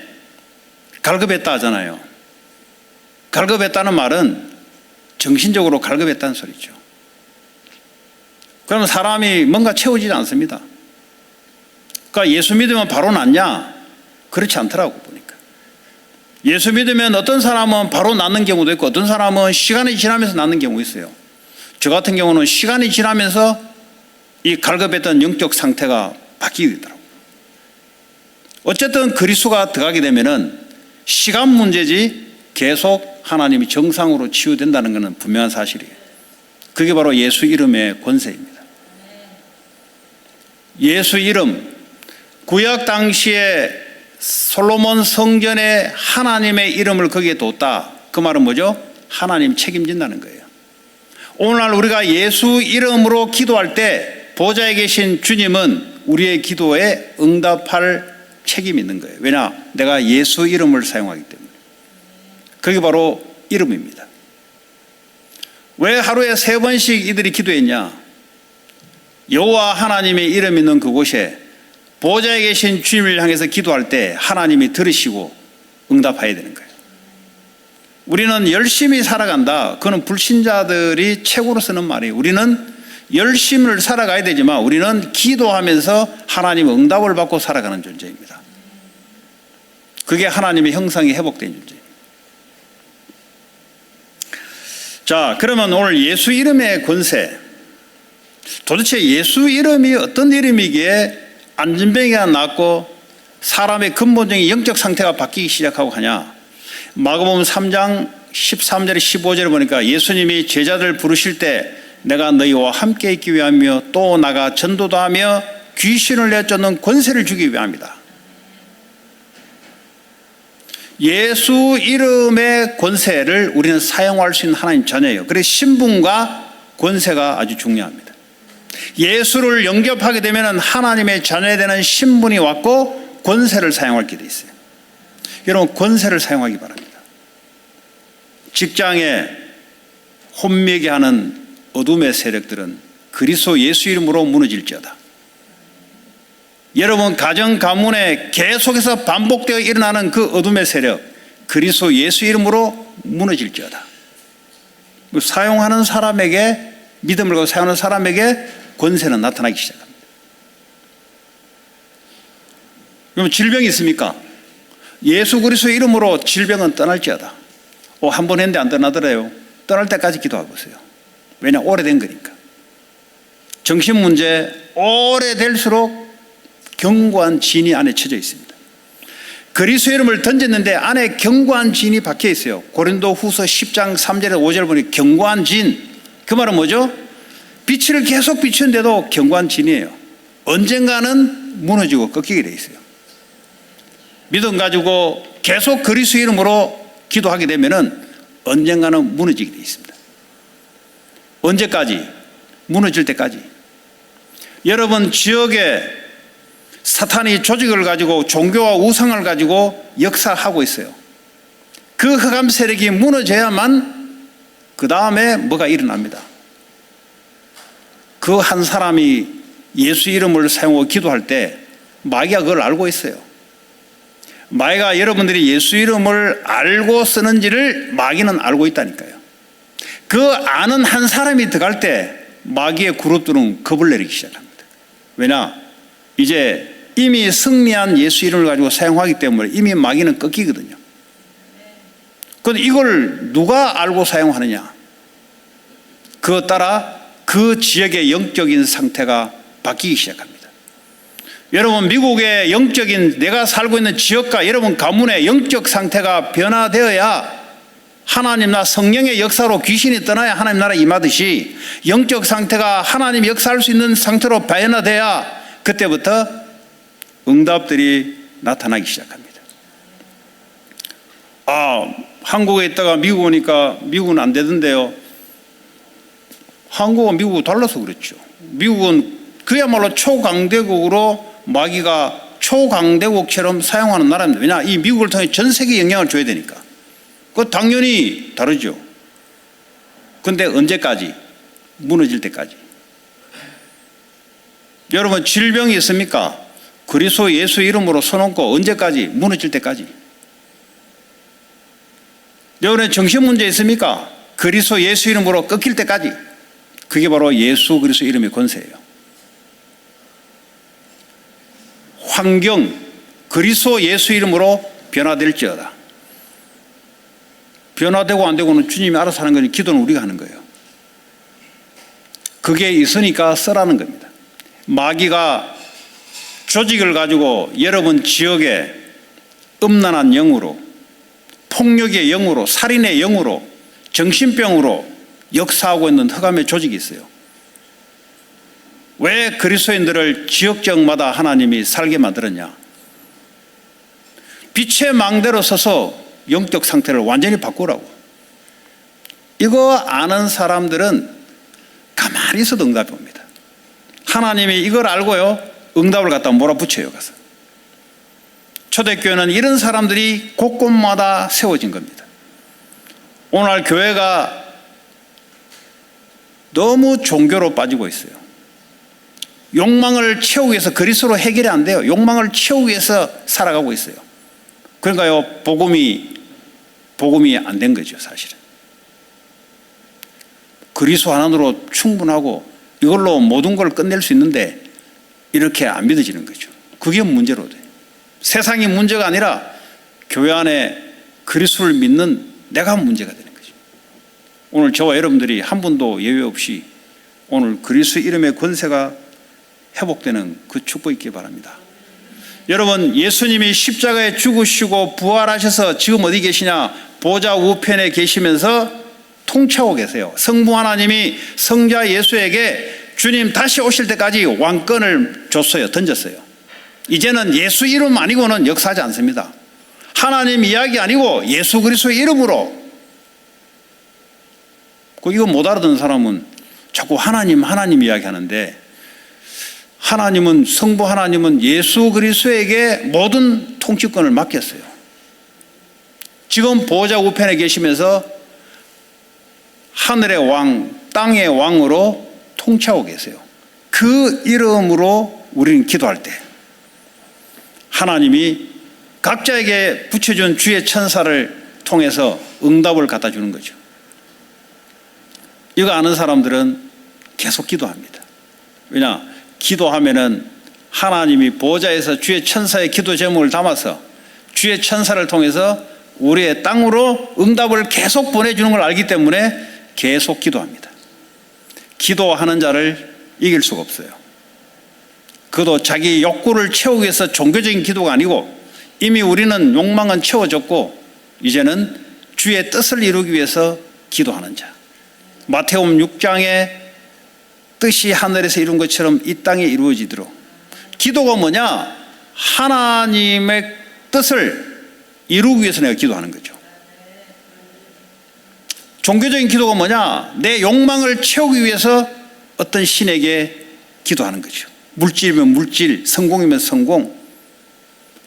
갈급했다 하잖아요. 갈급했다는 말은 정신적으로 갈급했다는 소리죠. 그러면 사람이 뭔가 채워지지 않습니다. 그러니까 예수 믿으면 바로 낫냐? 그렇지 않더라고 보니까. 예수 믿으면 어떤 사람은 바로 낫는 경우도 있고 어떤 사람은 시간이 지나면서 낫는 경우가 있어요. 저 같은 경우는 시간이 지나면서 이 갈급했던 영적 상태가 바뀌게 되더라고요. 어쨌든 그리스도가 들어가게 되면은 시간 문제지 계속 하나님이 정상으로 치유된다는 것은 분명한 사실이에요. 그게 바로 예수 이름의 권세입니다. 예수 이름, 구약 당시에 솔로몬 성전에 하나님의 이름을 거기에 뒀다. 그 말은 뭐죠? 하나님 책임진다는 거예요. 오늘날 우리가 예수 이름으로 기도할 때 보좌에 계신 주님은 우리의 기도에 응답할 책임이 있는 거예요. 왜냐? 내가 예수 이름을 사용하기 때문에. 그게 바로 이름입니다. 왜 하루에 3번씩 이들이 기도했냐? 여호와 하나님의 이름 있는 그곳에 보좌에 계신 주님을 향해서 기도할 때 하나님이 들으시고 응답해야 되는 거예요. 우리는 열심히 살아간다. 그건 불신자들이 책으로 쓰는 말이에요. 우리는 열심을 살아가야 되지만 우리는 기도하면서 하나님의 응답을 받고 살아가는 존재입니다. 그게 하나님의 형상이 회복된 존재입니다. 자, 그러면 오늘 예수 이름의 권세, 도대체 예수 이름이 어떤 이름이기에 안진병이가 낫고 사람의 근본적인 영적 상태가 바뀌기 시작하고 하냐? 마가복음 3장 13절에 15절에 보니까 예수님이 제자들 부르실 때 내가 너희와 함께 있기 위하며 또 나가 전도도 하며 귀신을 내쫓는 권세를 주기 위함이다. 예수 이름의 권세를 우리는 사용할 수 있는 하나님 자녀예요. 그래서 신분과 권세가 아주 중요합니다. 예수를 영접하게 되면 하나님의 자녀에 되는 신분이 왔고 권세를 사용할 길이 있어요. 여러분, 권세를 사용하기 바랍니다. 직장에 혼미하게 하는 어둠의 세력들은 그리스도 예수 이름으로 무너질지어다. 여러분 가정 가문에 계속해서 반복되어 일어나는 그 어둠의 세력, 그리스도 예수 이름으로 무너질지어다. 사용하는 사람에게, 믿음을 가지고 사용하는 사람에게 권세는 나타나기 시작합니다. 그럼 질병이 있습니까? 예수 그리스도 이름으로 질병은 떠날지어다. 한 번 했는데 안 떠나더래요. 떠날 때까지 기도하고 보세요. 왜냐? 오래된 거니까. 정신문제 오래될수록 견고한 진이 안에 쳐져 있습니다. 그리스도 이름을 던졌는데 안에 견고한 진이 박혀 있어요. 고린도 후서 10장 3절에 5절 보니 견고한 진. 그 말은 뭐죠? 빛을 계속 비추는데도 견고한 진이에요. 언젠가는 무너지고 꺾이게 돼 있어요. 믿음 가지고 계속 그리스도 이름으로 기도하게 되면은 언젠가는 무너지게 돼 있습니다. 언제까지? 무너질 때까지. 여러분 지역에 사탄이 조직을 가지고 종교와 우상을 가지고 역사하고 있어요. 그 흑암 세력이 무너져야만 그 다음에 뭐가 일어납니다. 그 한 사람이 예수 이름을 사용하고 기도할 때 마귀가 그걸 알고 있어요. 마귀가 여러분들이 예수 이름을 알고 쓰는지를 마귀는 알고 있다니까요. 그 아는 한 사람이 들어갈 때 마귀의 그룹들은 겁을 내리기 시작합니다. 왜냐? 이제 이미 승리한 예수 이름을 가지고 사용하기 때문에 이미 마귀는 꺾이거든요. 그런데 이걸 누가 알고 사용하느냐? 그에 따라 그 지역의 영적인 상태가 바뀌기 시작합니다. 여러분, 미국의 영적인 내가 살고 있는 지역과 여러분 가문의 영적 상태가 변화되어야 하나님 나라 성령의 역사로 귀신이 떠나야 하나님 나라 임하듯이 영적 상태가 하나님 역사할 수 있는 상태로 변화돼야 그때부터 응답들이 나타나기 시작합니다. 한국에 있다가 미국 오니까 미국은 안 되던데요. 한국은 미국과 달라서 그렇죠. 미국은 그야말로 초강대국으로 마귀가 초강대국처럼 사용하는 나라입니다. 왜냐? 이 미국을 통해 전 세계에 영향을 줘야 되니까. 그거 당연히 다르죠. 그런데 언제까지? 무너질 때까지. 여러분, 질병이 있습니까? 그리스도 예수 이름으로 써놓고 언제까지? 무너질 때까지. 여러분의 정신 문제 있습니까? 그리스도 예수 이름으로 꺾일 때까지. 그게 바로 예수 그리스도 이름의 권세예요. 환경, 그리스도 예수 이름으로 변화될지어다. 변화되고 안 되고는 주님이 알아서 하는 거니 기도는 우리가 하는 거예요. 그게 있으니까 쓰라는 겁니다. 마귀가 조직을 가지고 여러분 지역에 음란한 영으로, 폭력의 영으로, 살인의 영으로, 정신병으로 역사하고 있는 흑암의 조직이 있어요. 왜 그리스도인들을 지역적마다 하나님이 살게 만들었냐? 빛의 망대로 서서 영적 상태를 완전히 바꾸라고. 이거 아는 사람들은 가만히 있어도 응답이 옵니다. 하나님이 이걸 알고요, 응답을 갖다 몰아붙여요. 가서. 초대교회는 이런 사람들이 곳곳마다 세워진 겁니다. 오늘 교회가 너무 종교로 빠지고 있어요. 욕망을 채우기 위해서 그리스도로 해결이 안 돼요. 욕망을 채우기 위해서 살아가고 있어요. 그러니까요, 복음이 안 된 거죠, 사실은. 그리스도 하나로 충분하고 이걸로 모든 걸 끝낼 수 있는데 이렇게 안 믿어지는 거죠. 그게 문제로 돼요. 세상이 문제가 아니라 교회 안에 그리스도를 믿는 내가 문제가 되는 거죠. 오늘 저와 여러분들이 한 분도 예외 없이 오늘 그리스도 이름의 권세가 회복되는 그 축복 있기 바랍니다. 여러분, 예수님이 십자가에 죽으시고 부활하셔서 지금 어디 계시냐? 보좌 우편에 계시면서 통치하고 계세요. 성부 하나님이 성자 예수에게 주님 다시 오실 때까지 왕권을 줬어요. 던졌어요. 이제는 예수 이름 아니고는 역사하지 않습니다. 하나님 이야기 아니고 예수 그리스도의 이름으로. 이거 못 알아듣는 사람은 자꾸 하나님 이야기 하는데, 하나님은, 성부 하나님은 예수 그리스도에게 모든 통치권을 맡겼어요. 지금 보좌 우편에 계시면서 하늘의 왕, 땅의 왕으로 통치하고 계세요. 그 이름으로 우리는 기도할 때 하나님이 각자에게 붙여준 주의 천사를 통해서 응답을 갖다 주는 거죠. 이거 아는 사람들은 계속 기도합니다. 왜냐? 기도하면은 하나님이 보좌에서 주의 천사의 기도 제목을 담아서 주의 천사를 통해서 우리의 땅으로 응답을 계속 보내주는 걸 알기 때문에 계속 기도합니다. 기도하는 자를 이길 수가 없어요. 그도 자기 욕구를 채우기 위해서 종교적인 기도가 아니고 이미 우리는 욕망은 채워졌고 이제는 주의 뜻을 이루기 위해서 기도하는 자. 마태복음 6장에 뜻이 하늘에서 이룬 것처럼 이 땅에 이루어지도록. 기도가 뭐냐? 하나님의 뜻을 이루기 위해서 내가 기도하는 거죠. 종교적인 기도가 뭐냐? 내 욕망을 채우기 위해서 어떤 신에게 기도하는 거죠. 물질이면 물질, 성공이면 성공.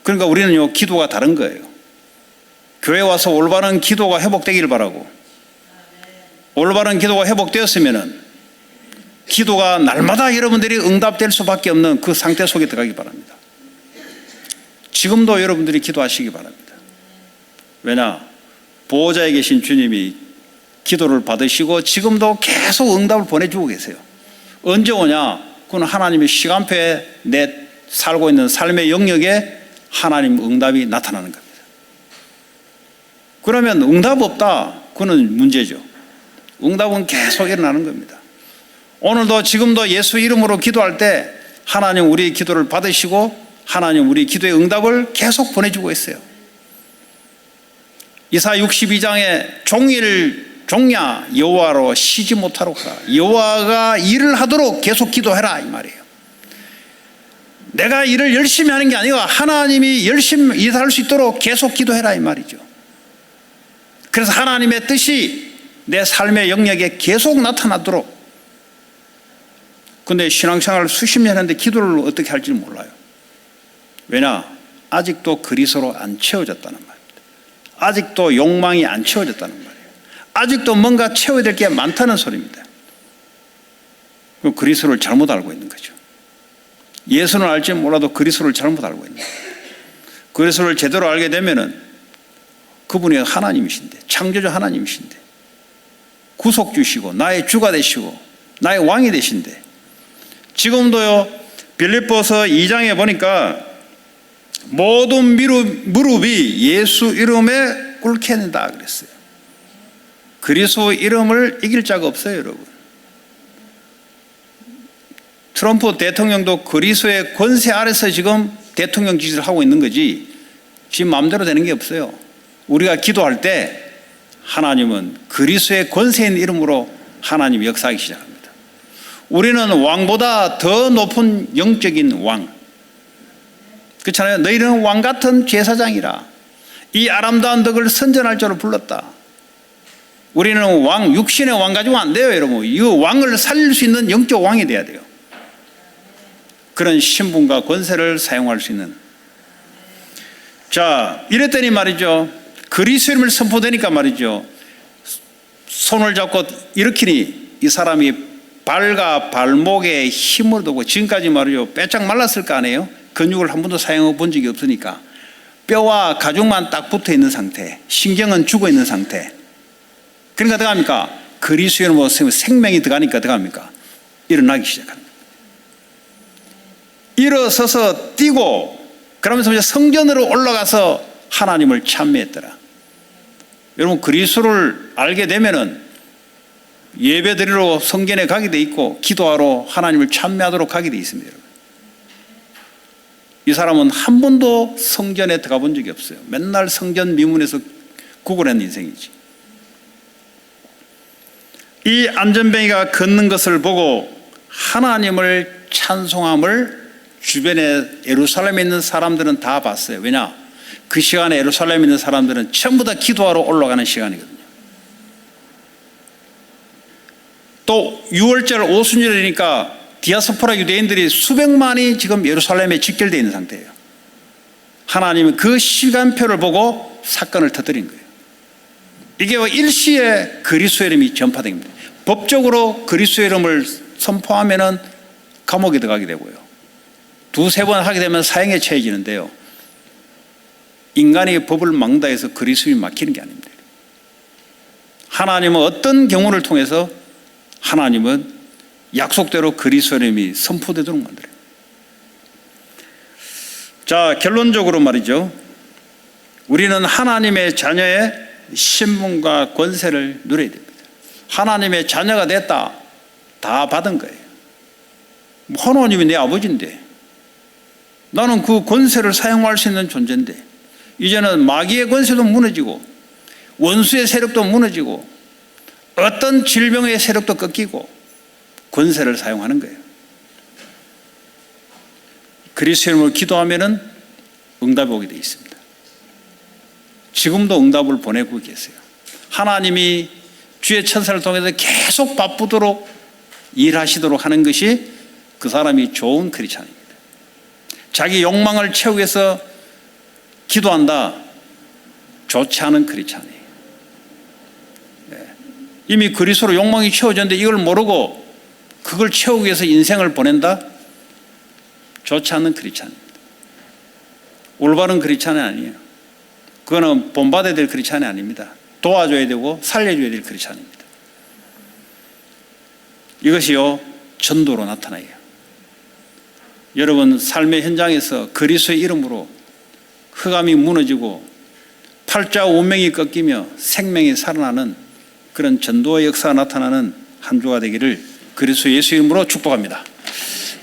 그러니까 우리는요, 기도가 다른 거예요. 교회 와서 올바른 기도가 회복되기를 바라고, 올바른 기도가 회복되었으면은 기도가 날마다 여러분들이 응답될 수밖에 없는 그 상태 속에 들어가기 바랍니다. 지금도 여러분들이 기도하시기 바랍니다. 왜냐? 보호자에 계신 주님이 기도를 받으시고 지금도 계속 응답을 보내주고 계세요. 언제 오냐? 그건 하나님의 시간표에 내 살고 있는 삶의 영역에 하나님 응답이 나타나는 겁니다. 그러면 응답 없다, 그건 문제죠. 응답은 계속 일어나는 겁니다. 오늘도 지금도 예수 이름으로 기도할 때 하나님 우리 기도를 받으시고 하나님 우리 기도의 응답을 계속 보내주고 있어요. 이사야 62장에 종야 여호와로 쉬지 못하도록 하라. 여호와가 일을 하도록 계속 기도해라 이 말이에요. 내가 일을 열심히 하는 게 아니고 하나님이 열심히 일할 수 있도록 계속 기도해라 이 말이죠. 그래서 하나님의 뜻이 내 삶의 영역에 계속 나타나도록. 근데 신앙생활을 수십 년 했는데 기도를 어떻게 할지 몰라요. 왜냐? 아직도 그리스도로 안 채워졌다는 말입니다. 아직도 욕망이 안 채워졌다는 말이에요. 아직도 뭔가 채워야 될 게 많다는 소리입니다. 그리스도를 잘못 알고 있는 거죠. 예수는 알지 몰라도 그리스도를 잘못 알고 있는 거예요. 그리스도를 제대로 알게 되면은 그분이 하나님이신데, 창조주 하나님이신데, 구속주시고 나의 주가 되시고 나의 왕이 되신데, 지금도요 빌립보서 2장에 보니까 모든 무릎이 예수 이름에 꿇게 된다 그랬어요. 그리스도 이름을 이길 자가 없어요, 여러분. 트럼프 대통령도 그리스도의 권세 아래서 지금 대통령 지지를 하고 있는 거지 지 마음대로 되는 게 없어요. 우리가 기도할 때 하나님은 그리스도의 권세 있는 이름으로 하나님이 역사하기 시작합니다. 우리는 왕보다 더 높은 영적인 왕, 그렇잖아요. 너희는 왕 같은 제사장이라 이 아름다운 덕을 선전할 자로 불렀다. 우리는 왕, 육신의 왕 가지고 안 돼요, 여러분. 이 왕을 살릴 수 있는 영적 왕이 돼야 돼요. 그런 신분과 권세를 사용할 수 있는. 자, 이랬더니 말이죠, 그리스도 이름을 선포되니까 말이죠, 손을 잡고 일으키니 이 사람이 발과 발목에 힘을 두고, 지금까지 말이죠 빼짝 말랐을 거 아니에요. 근육을 한 번도 사용해 본 적이 없으니까 뼈와 가죽만 딱 붙어 있는 상태, 신경은 죽어 있는 상태. 그러니까 들어갑니까? 그리스도의 이름으로 생명이 들어가니까 들어갑니까? 일어나기 시작합니다. 일어서서 뛰고, 그러면서 성전으로 올라가서 하나님을 찬미했더라. 여러분, 그리스도를 알게 되면은 예배드리러 성전에 가게 돼 있고 기도하러 하나님을 찬미하도록 가게 돼 있습니다. 여러분. 이 사람은 한 번도 성전에 들어가 본 적이 없어요. 맨날 성전 미문에서 구걸하는 인생이지. 이 안전뱅이가 걷는 것을 보고 하나님을 찬송함을 주변에 예루살렘에 있는 사람들은 다 봤어요. 왜냐? 그 시간에 예루살렘에 있는 사람들은 전부 다 기도하러 올라가는 시간이거든요. 또 6월절 오순절이니까 디아스포라 유대인들이 수백만이 지금 예루살렘에 집결되어 있는 상태예요. 하나님은 그 시간표를 보고 사건을 터뜨린 거예요. 이게 일시에 그리스도의 이름이 전파된 겁니다. 법적으로 그리스도의 이름을 선포하면은 감옥에 들어가게 되고요. 두세 번 하게 되면 사형에 처해지는데요. 인간이 법을 막는다 해서 그리스도에 막히는 게 아닙니다. 하나님은 어떤 경우를 통해서 하나님은 약속대로 그리스도의 이름이 선포되도록 만들어요. 자, 결론적으로 말이죠. 우리는 하나님의 자녀의 신분과 권세를 누려야 됩니다. 하나님의 자녀가 됐다. 다 받은 거예요. 하나님이 내 아버지인데 나는 그 권세를 사용할 수 있는 존재인데, 이제는 마귀의 권세도 무너지고 원수의 세력도 무너지고 어떤 질병의 세력도 꺾이고 권세를 사용하는 거예요. 그리스도의 이름으로 기도하면은 응답이 오게 되어 있습니다. 지금도 응답을 보내고 계세요. 하나님이 주의 천사를 통해서 계속 바쁘도록 일하시도록 하는 것이 그 사람이 좋은 크리스찬입니다. 자기 욕망을 채우기 위해서 기도한다, 좋지 않은 크리스찬이에요. 이미 그리스도로 욕망이 채워졌는데 이걸 모르고 그걸 채우기 위해서 인생을 보낸다? 좋지 않는 크리스찬입니다. 올바른 크리스찬이 아니에요. 그거는 본받아야 될 크리스찬이 아닙니다. 도와줘야 되고 살려줘야 될 크리스찬입니다. 이것이요 전도로 나타나요. 여러분 삶의 현장에서 그리스도의 이름으로 흑암이 무너지고 팔자 운명이 꺾이며 생명이 살아나는 그런 전도의 역사가 나타나는 한 주가 되기를 그리스도 예수 이름으로 축복합니다.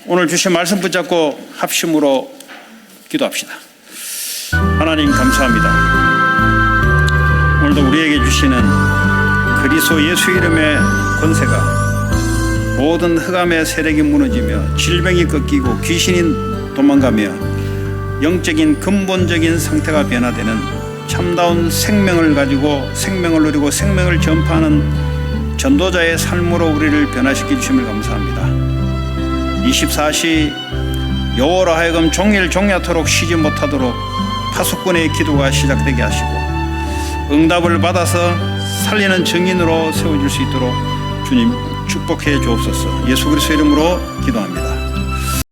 오늘 주신 말씀 붙잡고 합심으로 기도합시다. 하나님 감사합니다. 오늘도 우리에게 주시는 그리스도 예수 이름의 권세가 모든 흑암의 세력이 무너지며 질병이 꺾이고 귀신이 도망가며 영적인 근본적인 상태가 변화되는 참다운 생명을 가지고 생명을 누리고 생명을 전파하는 전도자의 삶으로 우리를 변화시켜 주심을 감사합니다. 24시 여호와로 하여금 종일 종야토록 쉬지 못하도록 파수꾼의 기도가 시작되게 하시고 응답을 받아서 살리는 증인으로 세워줄 수 있도록 주님 축복해 주옵소서. 예수 그리스도 이름으로 기도합니다.